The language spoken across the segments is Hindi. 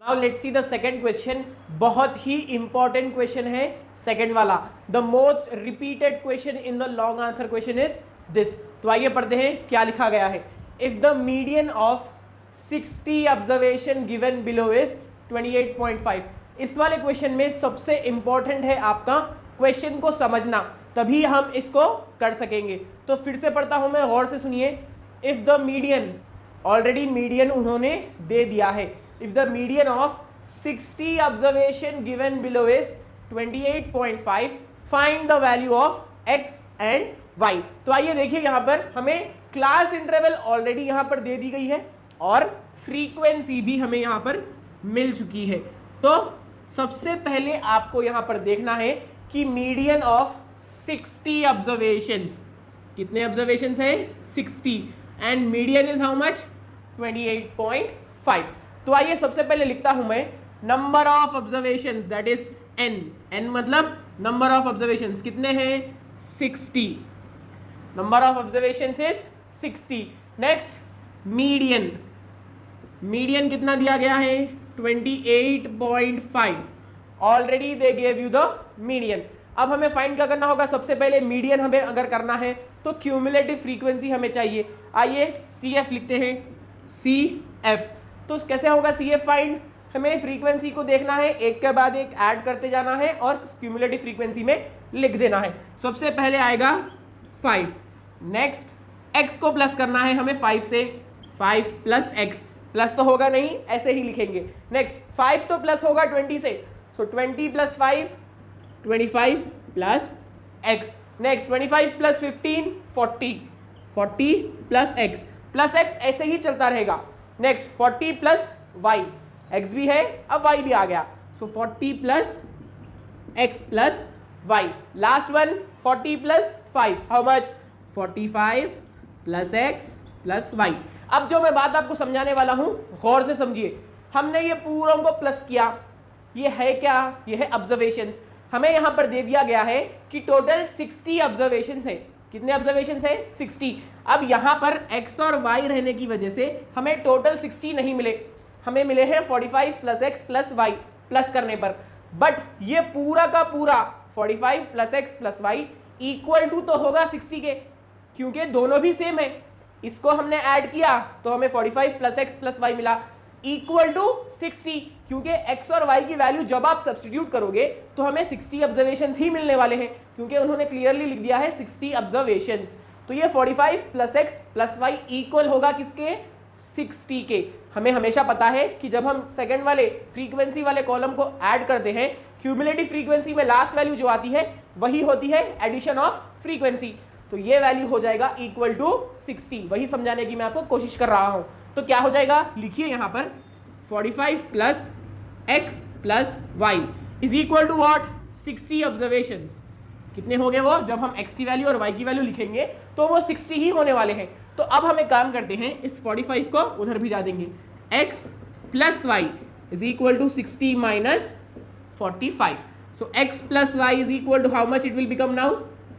Now let's see the second question. बहुत ही इंपॉर्टेंट क्वेश्चन है सेकंड वाला। The most repeated question in the long answer question is this. तो आइए पढ़ते हैं क्या लिखा गया है। If the median of 60 observation given below is 28.5। इस वाले क्वेश्चन में सबसे इंपॉर्टेंट है आपका क्वेश्चन को समझना, तभी हम इसको कर सकेंगे। तो फिर से पढ़ता हूं मैं, गौर से सुनिए। If the median, already median उन्होंने दे दिया है। If the median of 60 observation given below is 28.5, find the value of x and y। तो आइए देखिए, यहां पर हमें क्लास इंटरवल ऑलरेडी यहां पर दे दी गई है और फ्रीक्वेंसी भी हमें यहां पर मिल चुकी है। तो सबसे पहले आपको यहां पर देखना है कि मीडियन ऑफ 60 ऑब्जर्वेशंस, कितने ऑब्जर्वेशंस हैं? 60, and median is how much? 28.5। तो आइए सबसे पहले लिखता हूं मैं number of observations, that is n। n मतलब नंबर ऑफ ऑब्जर्वेशंस कितने हैं? 60। Number of observations is 60। Next median, median कितना दिया गया है? 28.5। Already they gave you the median. अब हमें फाइंड क्या करना होगा? सबसे पहले मीडियन हमें अगर करना है तो क्यूमुलेटिव फ्रीक्वेंसी हमें चाहिए। आइए CF लिखते हैं, CF। तो कैसे होगा CF फाइंड? हमें फ्रीक्वेंसी को देखना है, एक के बाद एक ऐड करते जाना है और क्यूमुलेटिव फ्रीक्वेंसी में लिख देना है। सबसे पहले आएगा 5, नेक्स्ट x को प्लस करना है हमें 5 से, 5 प्लस x, प्लस तो होगा नहीं, ऐसे ही लिखेंगे। नेक्स्ट 5 तो प्लस होगा 20 से, सो 20 plus 5 25 plus x। Next 25 plus 15 40, 40 plus x ऐसे ही चलता रहेगा। नेक्स्ट 40 प्लस y, x भी है अब y भी आ गया, सो 40 plus x plus y। Last one 40 plus 5, how much? 45 plus x plus y। अब जो मैं बात आपको समझाने वाला हूं, गौर से समझिए। हमने ये पूरों को प्लस किया, ये है क्या? ये है ऑब्जर्वेशंस। हमें यहां पर दे दिया गया है कि टोटल 60 ऑब्जर्वेशंस है। कितने ऑब्जर्वेशंस है? 60। अब यहां पर x और y रहने की वजह से हमें टोटल 60 नहीं मिले, हमें मिले हैं 45 plus x plus y plus करने पर। बट ये पूरा का पूरा 45 plus x plus y equal to तो होगा 60 के, क्योंकि दोनों भी सेम है। इसको हमने ऐड किया तो हमें 45 प्लस x प्लस y मिला इक्वल टू 60, क्योंकि x और y की वैल्यू जब आप सब्स्टिट्यूट करोगे तो हमें 60 ऑब्जर्वेशंस ही मिलने वाले हैं, क्योंकि उन्होंने क्लियरली लिख दिया है 60 ऑब्जर्वेशंस। तो ये 45 plus x plus y equal होगा किसके? 60 के। हमें हमेशा पता है कि जब हम सेकंड वाले फ्रीक्वेंसी वाले कॉलम को ऐड करते हैं, क्यूमुलेटिव फ्रीक्वेंसी में लास्ट वैल्यू जो आती है वही होती है एडिशन ऑफ फ्रीक्वेंसी। तो ये वैल्यू हो जाएगा इक्वल टू 60। वही समझाने की मैं आपको कोशिश कर रहा हूं। तो क्या हो जाएगा? लिखिए यहां पर 45 plus x plus y is equal to what? 60 observations. कितने हो गए वो? जब हम x की वैल्यू और y की वैल्यू लिखेंगे तो वो 60 ही होने वाले हैं। तो अब हम एक काम करते हैं, इस 45 को उधर भिजा देंगे। x plus y is equal to 60 minus 45। So x plus y is equal to how much it will become now?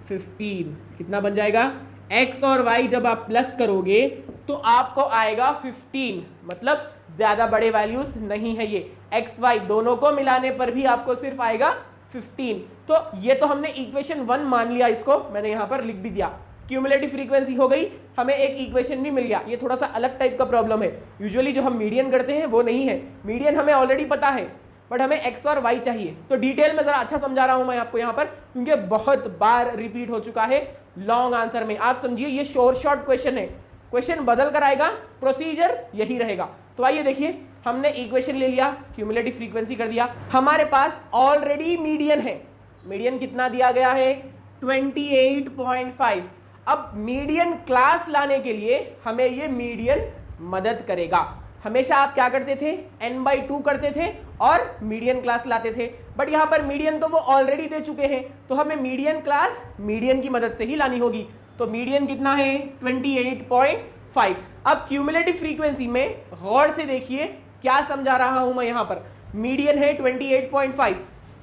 15। कितना बन जाएगा? x और y जब आप प्लस करोगे तो आपको आएगा 15, मतलब ज्यादा बड़े वैल्यूज नहीं है ये। x y दोनों को मिलाने पर भी आपको सिर्फ आएगा 15। तो ये तो हमने इक्वेशन 1 मान लिया, इसको मैंने यहां पर लिख भी दिया। क्यूमुलेटिव फ्रीक्वेंसी हो गई, हमें एक इक्वेशन भी मिल गया। ये थोड़ा सा अलग टाइप का प्रॉब्लम है, यूजुअली जो हम मीडियन करते हैं वो नहीं है। मीडियन हमें ऑलरेडी पता है, बट हमें x और y चाहिए। तो डिटेल में जरा अच्छा समझा रहा हूं मैं आपको यहां पर, क्योंकि बहुत बार रिपीट हो चुका है लॉन्ग आंसर में। आप समझिए ये शॉर्ट क्वेश्चन है, क्वेश्चन बदल कर आएगा, प्रोसीजर यही रहेगा। तो आइए देखिए, हमने इक्वेशन ले लिया, क्यूमुलेटिव फ्रीक्वेंसी कर दिया, हमारे पास ऑलरेडी मीडियन है। मीडियन कितना दिया गया है? 28.5। अब मीडियन क्लास लाने के लिए हमें ये मीडियन मदद करेगा। हमेशा आप क्या करते थे? n/2 करते थे और मीडियन क्लास लाते थे, बट यहां पर मीडियन तो वो ऑलरेडी दे चुके हैं, तो हमें मीडियन क्लास मीडियन की मदद से ही लानी होगी। तो मीडियन कितना है? 28.5। अब क्यूमुलेटिव फ्रीक्वेंसी में गौर से देखिए क्या समझा रहा हूं मैं यहां पर। मीडियन है 28.5,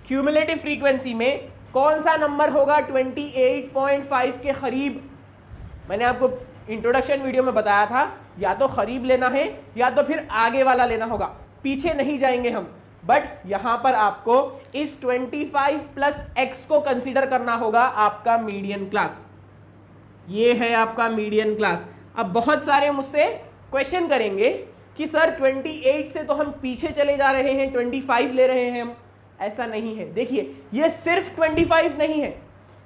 क्यूमुलेटिव फ्रीक्वेंसी में कौन सा नंबर होगा 28.5 के करीब? मैंने आपको इंट्रोडक्शन वीडियो में बताया था, या तो करीब लेना है या तो फिर आगे वाला लेना होगा। पीछे नहीं जाएंगे हम, बट यहां पर आपको इस 25 प्लस x को कंसीडर करना होगा आपका मीडियन क्लास। ये है आपका मीडियन क्लास। अब बहुत सारे मुझसे क्वेश्चन करेंगे कि सर 28 से तो हम पीछे चले जा रहे हैं, 25 ले रहे हैं हम। ऐसा नहीं है, देखिए ये सिर्फ 25 नहीं है,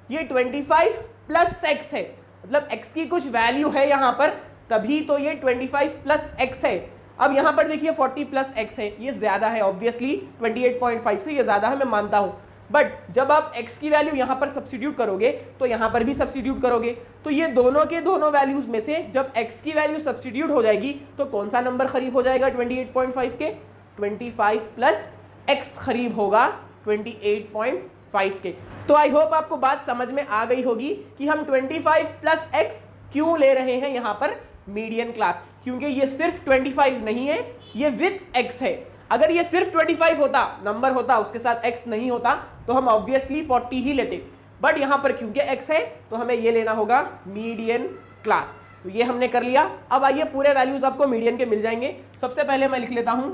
ये 25 प्लस x है, मतलब x की कुछ वैल्यू है यहां पर, तभी तो ये 25 प्लस x है। अब यहां पर देखिए 40 प्लस x है, ये ज्यादा है ऑब्वियसली 28.5 से ये ज्यादा है, मैं मानता हूं, बट जब आप x की वैल्यू यहां पर सब्स्टिट्यूट करोगे तो यहां पर भी सब्स्टिट्यूट करोगे, तो ये दोनों के दोनों वैल्यूज में से जब x की वैल्यू सब्स्टिट्यूट हो जाएगी तो कौन सा नंबर करीब हो जाएगा 28.5 के? 25 प्लस x करीब होगा 28.5 के। तो आई होप आपको बात समझ में आ गई होगी कि हम 25 प्लस x क्यों ले रहे हैं यहां पर मीडियन क्लास, क्योंकि ये सिर्फ 25 नहीं है, ये विद x है। अगर ये सिर्फ 25 होता, नंबर होता, उसके साथ x नहीं होता, तो हम ऑब्वियसली 40 ही लेते, बट यहां पर क्योंकि x है तो हमें ये लेना होगा मीडियन क्लास। तो ये हमने कर लिया। अब आइए पूरे वैल्यूज आपको मीडियन के मिल जाएंगे। सबसे पहले मैं लिख लेता हूं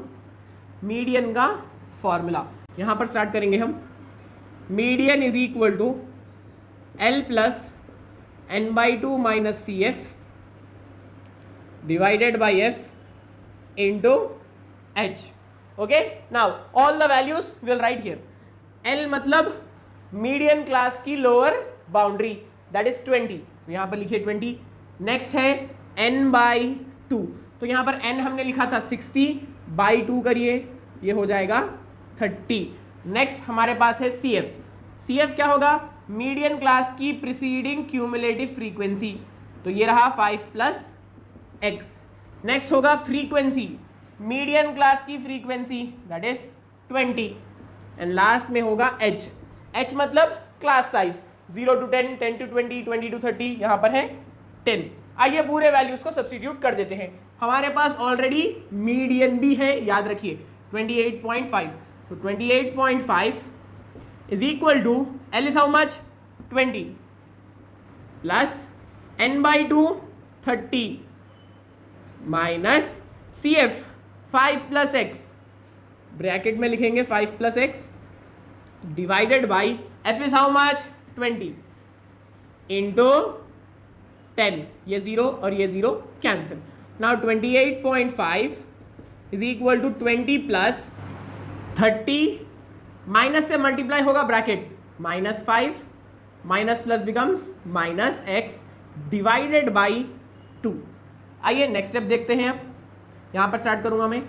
मीडियन का फॉर्मूला। यहां पर स्टार्ट करेंगे हम, median is equal to L plus n/2 minus CF divided by f into h. Okay, now all the values will write here. L मतलब मीडियन क्लास की लोअर बाउंड्री, दैट इज 20, तो यहां पर लिखिए 20। नेक्स्ट है n/2, तो यहां पर n हमने लिखा था 60/2 करिए, ये हो जाएगा 30। नेक्स्ट हमारे पास है CF। CF क्या होगा? मीडियन क्लास की प्रीसीडिंग क्यूमुलेटिव फ्रीक्वेंसी, तो ये रहा 5 प्लस x। नेक्स्ट होगा फ्रीक्वेंसी, मीडियन क्लास की frequency that is 20, and last में होगा h। h मतलब class size 0 to 10, 10 to 20, 20 to 30, यहां पर है 10। आइए पूरे वैल्यूज को सब्स्टिट्यूट कर देते हैं। हमारे पास ऑलरेडी मीडियन भी है, याद रखिए 28.5, तो 28.5 is equal to L is how much 20 plus n/2 30 minus CF 5 plus x, bracket में लिखेंगे 5 plus x divided by f is how much 20 into 10, ये 0 और ये 0 cancel. Now 28.5 is equal to 20 plus 30, minus से मल्टीप्लाई होगा bracket, minus 5 minus plus becomes minus x divided by 2। आइए नेक्स्ट स्टेप देखते हैं। अब यहां पर स्टार्ट करूंगा मैं,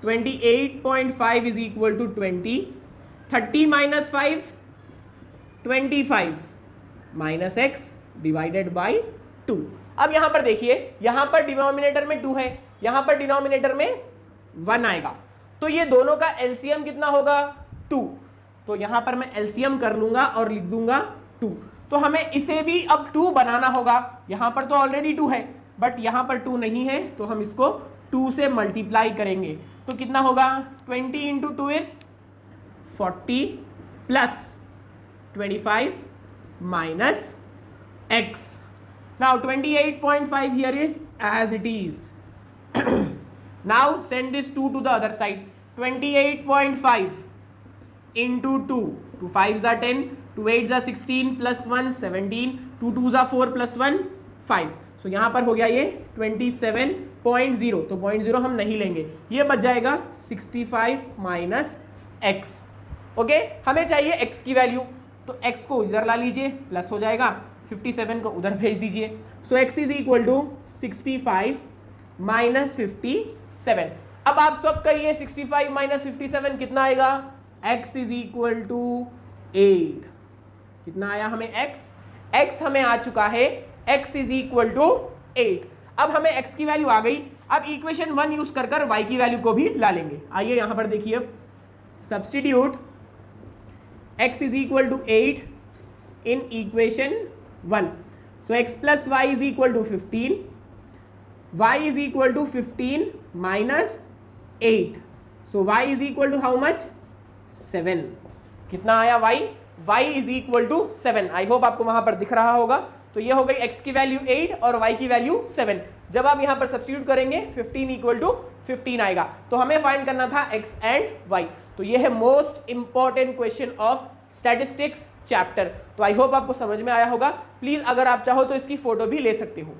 28.5 is equal to 20, 30 minus 5 25 minus x divided by 2। अब यहां पर देखिए, यहां पर डिनोमिनेटर में 2 है, यहां पर डिनोमिनेटर में 1 आएगा, तो ये दोनों का एलसीएम कितना होगा 2। तो यहां पर मैं एलसीएम कर लूंगा और लिख दूंगा 2। तो हमें इसे भी अब 2 बनाना होगा, यहां पर तो ऑलरेडी 2 है, बट यहां पर 2 नहीं है, तो हम इसको 2 से मल्टीप्लाई करेंगे, तो कितना होगा 20 into 2 is 40 plus 25 minus x। Now 28.5 here is as it is. Now send this 2 to the other side. 28.5 into 2, 2 5s are 10, 2 8s are 16 plus 1 17, 2 2s are 4 plus 1 5। सो यहां पर हो गया ये 27.0, तो 0.0 हम नहीं लेंगे, ये बच जाएगा 65 माइनस x। ओके, हमें चाहिए x की वैल्यू, तो x को इधर ला लीजिए, प्लस हो जाएगा, 57 को उधर भेज दीजिए। So x is equal to 65 minus 57। अब आप सब करिए, 65 माइनस 57 कितना आएगा? x is equal to 8। कितना आया हमें x? x हमें आ चुका है x इज इक्वल टू 8। अब हमें x की वैल्यू आ गई, अब इक्वेशन 1 यूज कर y की वैल्यू को भी ला लेंगे। आइए यहां पर देखिए, अब substitute x is equal to 8 in equation 1। So x plus y is equal to 15, y is equal to 15 minus 8, so y is equal to how much 7। कितना आया y? y is equal to 7। I hope आपको वहां पर दिख रहा होगा, तो ये हो गई x की वैल्यू 8 और y की वैल्यू 7। जब आप यहां पर सब्स्टिट्यूट करेंगे 15 इक्वल टू 15 आएगा। तो हमें फाइंड करना था x एंड y। तो ये है most important question of statistics chapter. तो आई होप आपको समझ में आया होगा। प्लीज अगर आप चाहो तो इसकी फोटो भी ले सकते हो।